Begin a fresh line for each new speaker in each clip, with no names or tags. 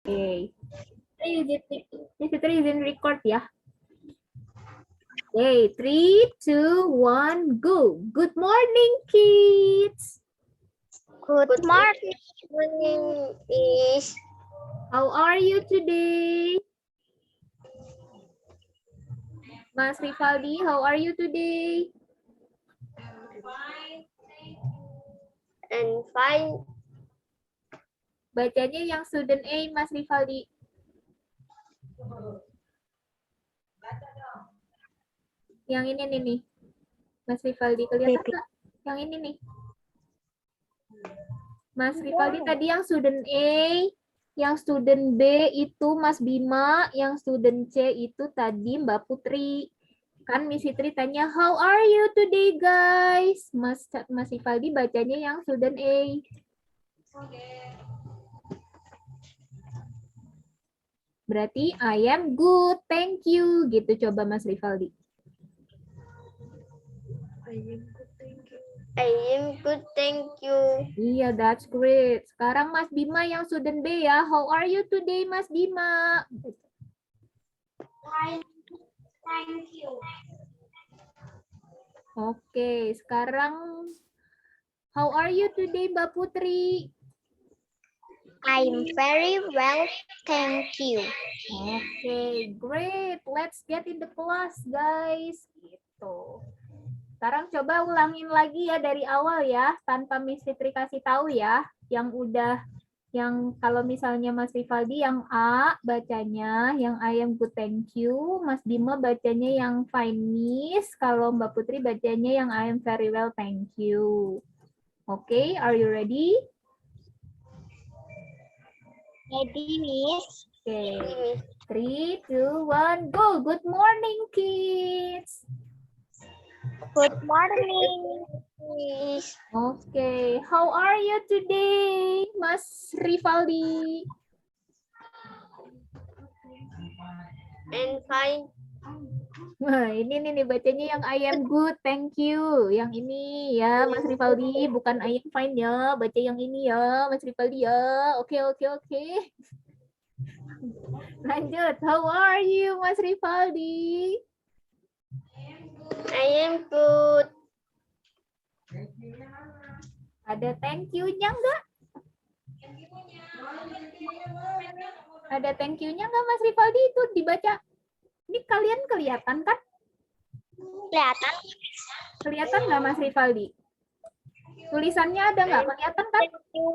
Okay. Miss Fitri izin record ya. Okay, 3, 2, 1, go. Good morning, kids.
Good morning, Miss.
How are you today? Mas Rifaldi, how are you today?
And fine.
Bacanya yang student A, Mas Rifaldi. Yang ini nih. Mas Rifaldi, kelihatan nggak? Yang ini nih. Mas Rifaldi tadi yang student A, yang student B itu Mas Bima, yang student C itu tadi Mbak Putri. Kan Miss Fitri tanya, how are you today guys? Mas Rifaldi bacanya yang student A. Berarti I am good, thank you. Gitu coba Mas Rifaldi.
I am good, thank you.
Iya, that's great. Sekarang Mas Bima yang student B ya. How are you today Mas Bima?
Fine, thank you.
Oke, sekarang how are you today Mbak Putri?
I'm very well, thank you.
Oke, great. Let's get in the class, guys. Gitu. Sekarang coba ulangin lagi ya dari awal ya, tanpa Miss Fitri kasih tahu ya. Yang udah, yang kalau misalnya Mas Rifaldi yang A bacanya, yang I am good, thank you. Mas Bima bacanya yang fine, Miss. Kalau Mbak Putri bacanya yang I am very well, thank you. Oke, are you ready?
Ready, Miss?
Oke, 3, 2, 1, go. Good morning, kids.
Good morning, Miss.
Oke, how are you today, Mas Rifaldi?
And fine.
Wah, ini nih bacanya yang I am good, thank you. Yang ini ya, Mas Rifaldi, bukan I am fine ya. Baca yang ini ya, Mas Rifaldi ya. Oke, oke, oke. Lanjut, how are you, Mas Rifaldi?
I am good.
Ada thank you-nya nggak? Ada thank you-nya nggak, Mas Rifaldi? Itu dibaca. Ini kalian kelihatan kan?
Kelihatan?
Kelihatan nggak, Mas Rifaldi? Tulisannya ada nggak? Kelihatan kan?
Thank you.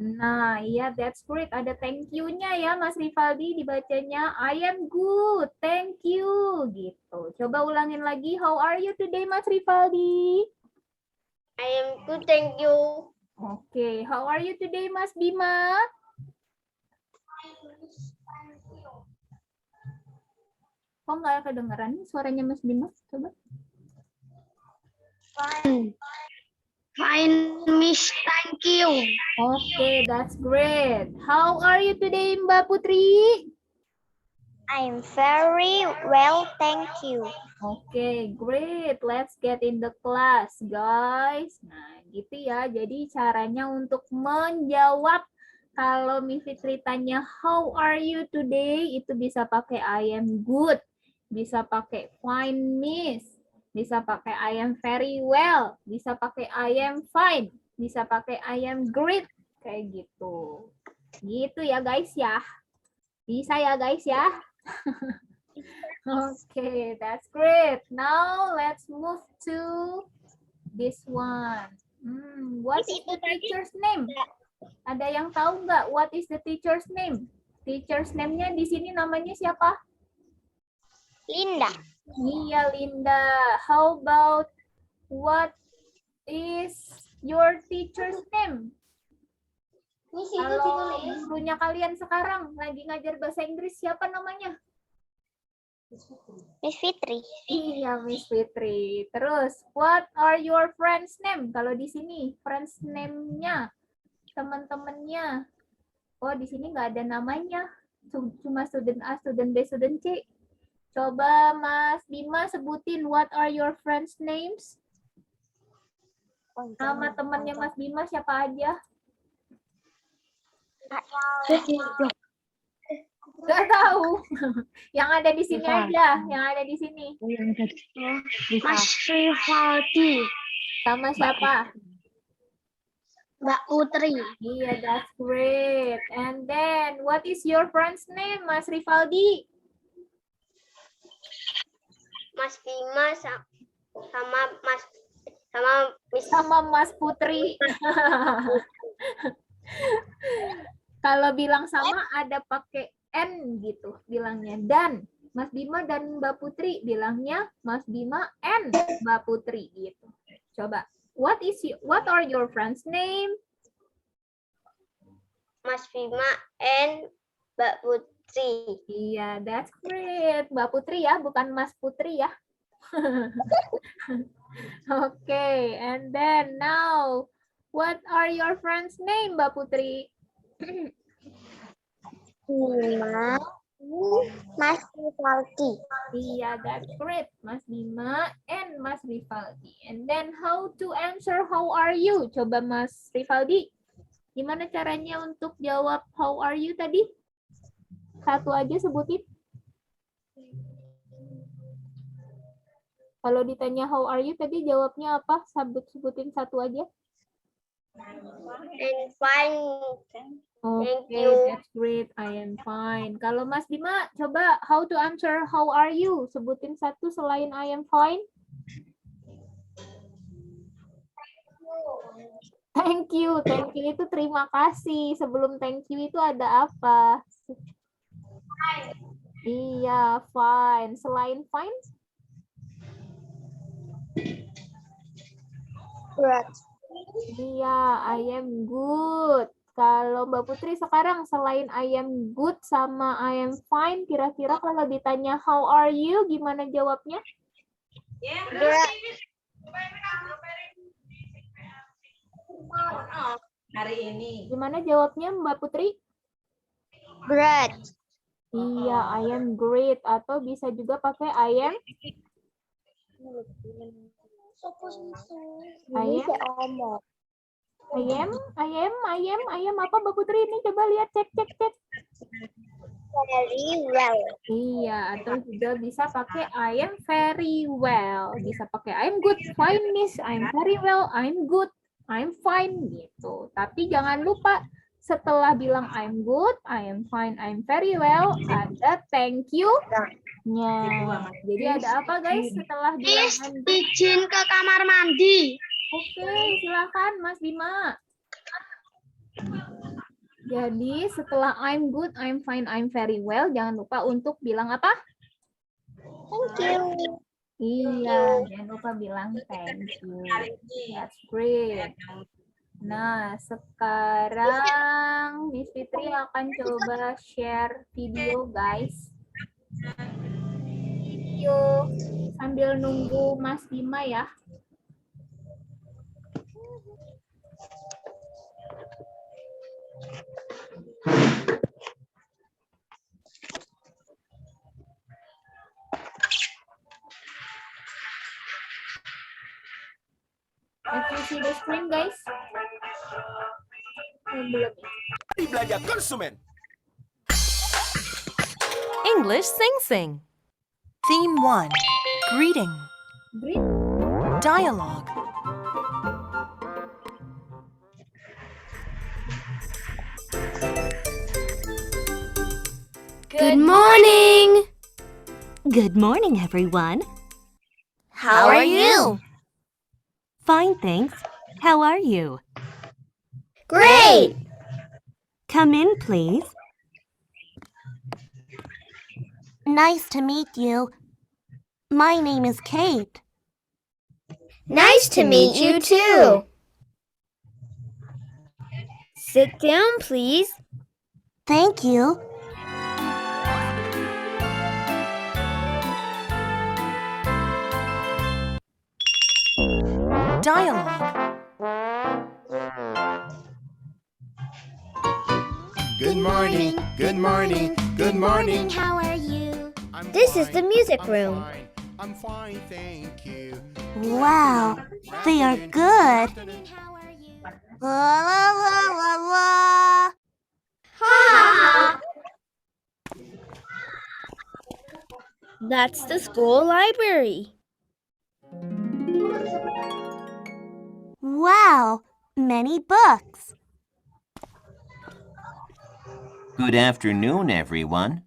Nah, iya, that's great. Ada thank you-nya ya, Mas Rifaldi. Dibacanya, I am good, thank you. Gitu. Coba ulangin lagi. How are you today, Mas Rifaldi?
I am good, thank you.
Oke, how are you today, Mas Bima? Kok nggak kedengeran nih suaranya Mas Bima? Coba.
Fine. Fine, Miss, thank you.
Oke, that's great. How are you today, Mbak Putri?
I'm very well, thank you.
Oke, great. Let's get in the class, guys. Nah, gitu ya. Jadi caranya untuk menjawab kalau Miss Fitri tanya how are you today, itu bisa pakai I am good, bisa pakai fine, Miss, bisa pakai I am very well, bisa pakai I am fine, bisa pakai I am great, kayak gitu. Gitu ya, guys ya. Bisa ya, guys ya. Okay, that's great. Now let's move to this one. What is the teacher's name? Ada yang tahu nggak what is the teacher's name? Teacher's name-nya di sini namanya siapa?
Linda.
Iya, Linda. How about what is your teacher's name? Kalau gurunya kalian sekarang lagi ngajar bahasa Inggris, siapa namanya?
Miss Fitri.
Iya, Miss Fitri. Terus, what are your friends' name? Kalau di sini, friends name-nya, teman-temannya. Oh, di sini nggak ada namanya. Cuma student A, student B, student C. Coba Mas Bima sebutin, what are your friends' names? Nama temannya Mas Bima siapa aja? Nggak tahu. Yang ada di sini
Rifa.
aja. Yang ada di sini.
Mas Rivaldi.
Sama siapa?
Mbak Putri.
Iya, that's great. And then, what is your friend's name, Mas Rivaldi?
Mas Bima sama Miss
Sama Mas Putri. Kalau bilang sama ada pakai N gitu bilangnya. Dan Mas Bima dan Mbak Putri bilangnya Mas Bima and Mbak Putri gitu. Coba. What are your friends' name?
Mas Bima and Mbak Putri.
Iya, that's great. Mbak Putri ya, bukan Mas Putri ya. Okay, and then now, what are your friends' name, Mbak Putri?
Bima, Mas Rivaldi.
Iya, that's great. Mas Bima and Mas Rivaldi. And then how to answer how are you? Coba Mas Rivaldi. Gimana caranya untuk jawab how are you tadi? Satu aja sebutin. Kalau ditanya how are you tadi jawabnya apa? Sebutin satu aja.
And fine. Thank
Okay,
you.
that's great. I am fine. Kalau Mas Bima, coba how to answer how are you? Sebutin satu selain I am fine. Thank you. Thank you itu terima kasih. Sebelum thank you itu ada apa? Iya, fine. Selain fine?
Good.
Iya, I am good. Kalau Mbak Putri sekarang selain I am good sama I am fine, kira-kira kalau ditanya how are you, gimana jawabnya?
Hari ini.
Gimana jawabnya Mbak Putri?
Great.
Iya, I am great. Atau bisa juga pakai I am apa Mbak Putri ini? Coba lihat, cek.
Very well.
Iya, atau juga bisa pakai I am very well. Bisa pakai I am good, fine miss, I am very well, I am good, I am fine gitu. Tapi jangan lupa setelah bilang I am good, I am fine, I am very well, ada thank you-nya. Jadi ada apa guys setelah bilang I'm good?
Izin ke kamar mandi.
Oke, silakan Mas Bima. Jadi setelah I'm good, I'm fine, I'm very well, jangan lupa untuk bilang apa?
Thank you.
Iya, jangan lupa bilang thank you. That's great. Nah, sekarang Miss Fitri akan coba share video, guys. Video sambil nunggu Mas Bima ya. If you see the screen, guys. Belum.
Belajar konsumen.
English Sing Sing. Theme 1. Greeting.
Greet.
Dialogue.
Good morning.
Good morning, everyone.
How are you?
Fine, thanks. How are you?
Great.
Come in, please.
Nice to meet you.
My name is Kate.
Nice to meet you too. Sit down, please.
Thank you. Dialogue.
Good morning, good morning, good morning.
How are you?
I'm
This is
fine,
the music
I'm
room.
fine, I'm fine, thank you.
Wow, they are good.
How are you?
La la la la la.
Ha! That's the school library.
Wow, many books.
Good afternoon, everyone.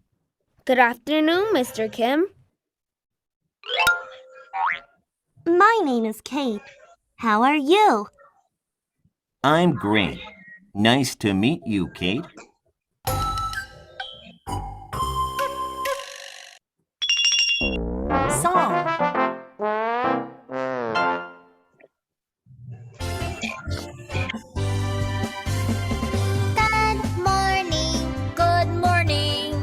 Good afternoon, Mr. Kim.
My name is Kate. How are you?
I'm great. Nice to meet you, Kate.
Song.
Good morning. Good morning.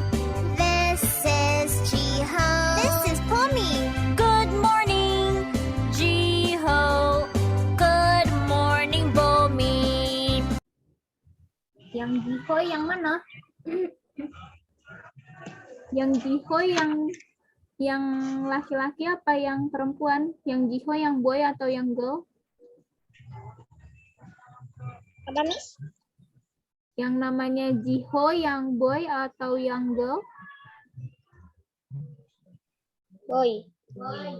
This is Jiho. This is Pommy. Good morning, Jiho. Good morning, Bommy.
Yang Jihoy yang mana? Yang Jihoy yang laki-laki apa yang perempuan? Yang Jihoy yang boy atau yang girl?
Apa, Miss?
Yang namanya Jihoy yang boy atau yang girl?
Boy.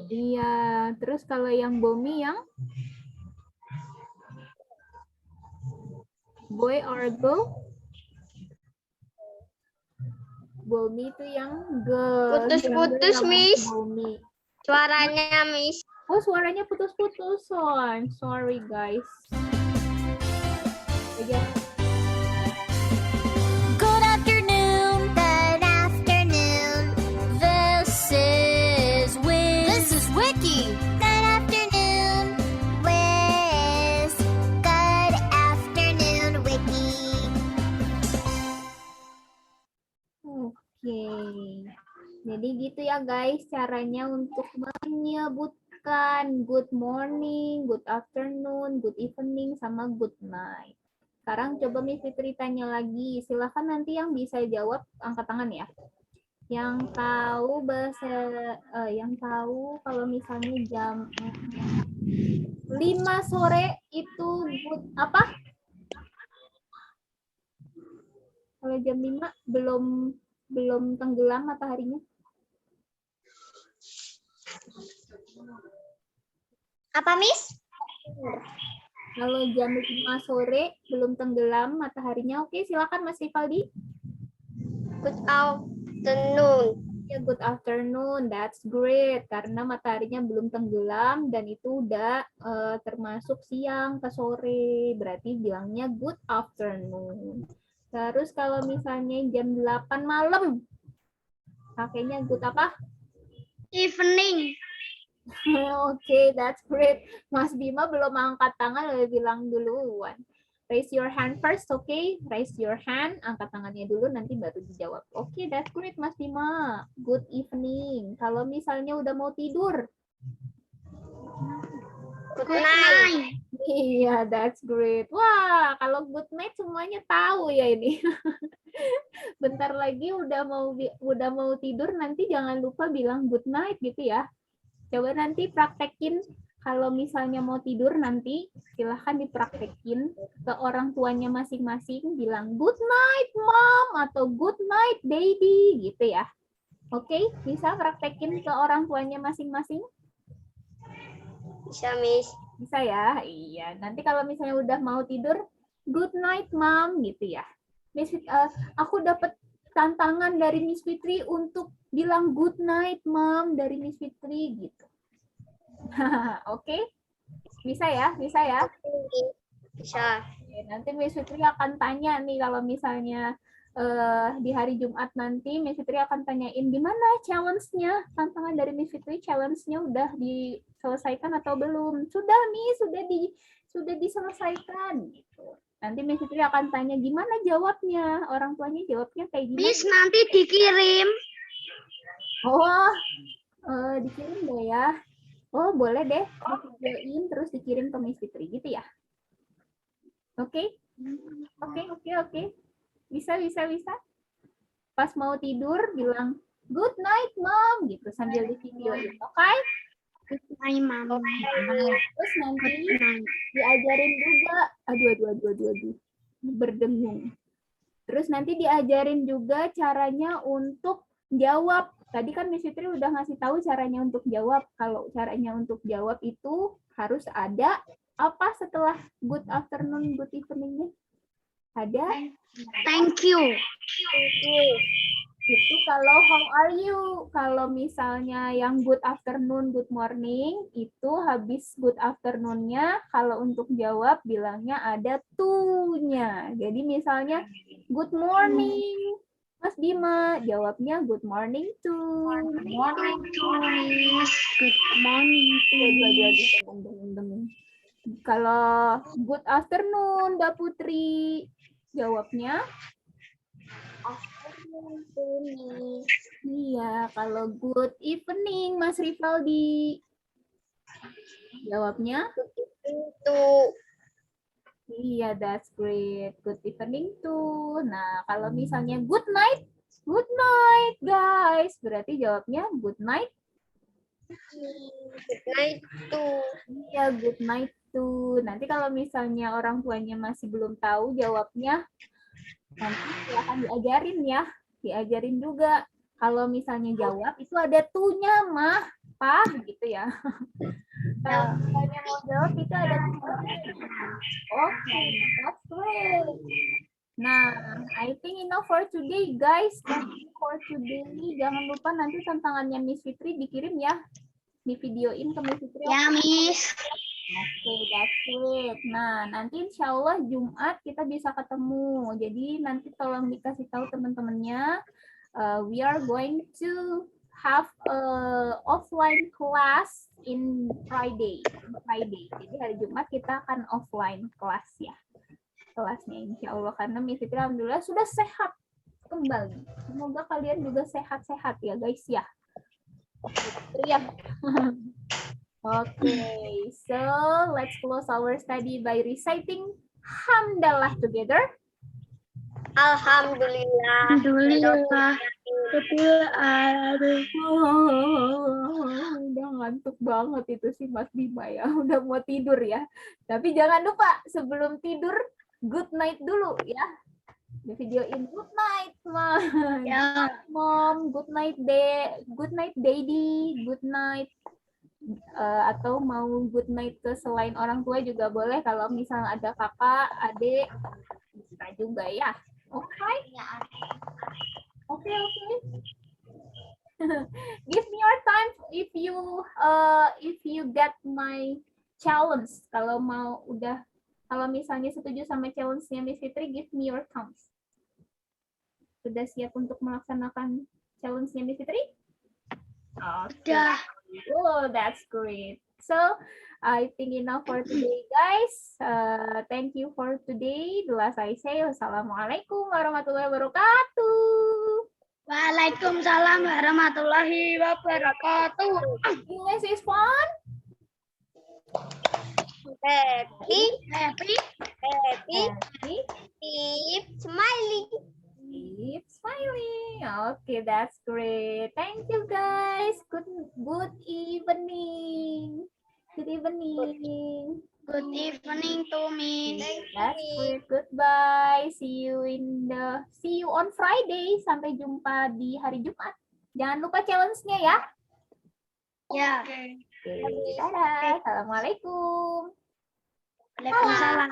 Iya, terus kalau yang Bomi yang boy or girl? Bomi itu yang girl.
Putus-putus,
Yang girl
Miss.
namanya Bomi.
Suaranya, Miss.
Oh, suaranya putus-putus, Son. Sorry, guys. Aja.
Good afternoon. Good afternoon. This is Wiki. Good afternoon, Wiz. Good afternoon, Wiki.
Oke. Jadi gitu ya, guys, caranya untuk menyebutkan good morning, good afternoon, good evening, sama good night. Sekarang coba Miss Fitri tanya lagi. Silahkan nanti yang bisa jawab angkat tangan ya. Yang tahu yang tahu kalau misalnya jam 5 sore itu good apa? Kalau jam 5 belum tenggelam mataharinya.
Apa, Miss?
Kalau jam 5 sore belum tenggelam mataharinya. Oke, silakan Mas Rivaldi.
Good afternoon.
Ya, good afternoon. That's great. Karena mataharinya belum tenggelam dan itu udah termasuk siang ke sore. Berarti bilangnya good afternoon. Terus kalau misalnya jam 8 malam, pakainya good apa?
Evening.
Oke, that's great. Mas Bima belum angkat tangan, udah bilang duluan. Raise your hand first, okay? Raise your hand, angkat tangannya dulu, nanti baru dijawab. Oke, that's great, Mas Bima. Good evening. Kalau misalnya udah mau tidur.
Good night.
Iya, that's great. Wah, kalau good night semuanya tahu ya ini. Bentar lagi udah mau tidur, nanti jangan lupa bilang good night gitu ya. Coba nanti praktekin kalau misalnya mau tidur nanti silahkan dipraktekin ke orang tuanya masing-masing bilang good night mom atau good night baby gitu ya. Oke, bisa praktekin ke orang tuanya masing-masing?
Bisa, Miss.
Bisa ya? Iya. Nanti kalau misalnya udah mau tidur, good night mom gitu ya. Miss, aku dapat tantangan dari Miss Fitri untuk bilang good night mom dari Miss Fitri gitu. Oke? Bisa ya? Bisa ya?
Bisa.
Oke, nanti Miss Fitri akan tanya nih kalau misalnya di hari Jumat nanti Miss Fitri akan tanyain gimana challenge-nya, tantangan dari Miss Fitri, challenge-nya udah diselesaikan atau belum? Sudah Miss, sudah diselesaikan gitu. Nanti Miss Fitri akan tanya gimana jawabnya, orang tuanya jawabnya kayak gimana?
Miss, nanti dikirim.
Oh, dikirim deh ya. Oh, boleh deh divideoin terus dikirim ke Miss Fitri gitu ya. Oke? Oke. Bisa. Pas mau tidur bilang good night mom gitu sambil di videoin, oke?
Hai, Mama.
Terus nanti diajarin juga, aduh, berdengung. Terus nanti diajarin juga caranya untuk jawab Tadi kan Miss Fitri udah ngasih tahu caranya untuk jawab. Kalau caranya untuk jawab itu harus ada apa setelah good afternoon, good evening-nya? Ada
Thank you.
itu kalau how are you. Kalau misalnya yang good afternoon, good morning, itu habis good afternoon-nya, kalau untuk jawab bilangnya ada to-nya. Jadi misalnya good morning, Mas Bima, jawabnya good morning to.
Morning to Miss. Good morning to Miss.
Kalau good afternoon, Mbak Putri, jawabnya
Afternoon to Miss.
iya. Kalau good evening, Mas Rivaldi, jawabnya
To
iya, that's great. Good evening too. Nah, kalau misalnya good night, guys. Berarti jawabnya good night.
good night to
Iya, good night too. Nanti kalau misalnya orang tuanya masih belum tahu jawabnya, nanti akan diajarin ya. Diajarin juga. Kalau misalnya jawab, itu ada to-nya, mah. Pah, gitu ya. Kalau misalnya mau jawab, itu ada to-nya. Oke, that's great. Nah, I think enough for today, guys. Thank you for today. Jangan lupa nanti tantangannya Miss Fitri dikirim ya. Di videoin ke Miss Fitri.
ya Miss.
Oke, that's great. Nah, nanti insya Allah Jumat kita bisa ketemu. Jadi nanti tolong dikasih tahu teman-temannya. We are going to have a offline class in Friday. Jadi hari Jumat kita akan offline kelas ya. Kelasnya insya Allah. Karena Miss Fitri alhamdulillah sudah sehat kembali. Semoga kalian juga sehat-sehat ya guys ya. Ya. Okay, so let's close our study by reciting Hamdalah together.
Alhamdulillah.
Alhamdulillah. Udah ngantuk banget itu sih Mas Bima ya. Udah mau tidur ya. Tapi jangan lupa sebelum tidur good night dulu ya. Di videoin good night, Mom.
Ya.
Mom, good night, Daddy, good night. Atau mau good night ke selain orang tua juga boleh. Kalau misalnya ada kakak, adik, bisa juga ya. Okay? Okay. Give me your time if you get my challenge. Kalau misalnya setuju sama challenge-nya Miss Fitri, give me your thumbs. Sudah siap untuk melaksanakan challenge-nya Miss Fitri? Okay. Oh, that's great. So, I think enough for today, guys. Thank you for today. The last I say, wassalamualaikum warahmatullahi wabarakatuh.
Waalaikumsalam warahmatullahi wabarakatuh.
English is fun.
Happy.
Keep
Keep smiling.
smiling. Okay, that's great. Thank you, guys. Good evening. Good evening.
Good evening to Miss.
That's great. Goodbye. See you on Friday. Sampai jumpa di hari Jumat. Jangan lupa challenge-nya ya.
Ya.
Oke, dadah. Assalamualaikum.
Waalaikumsalam.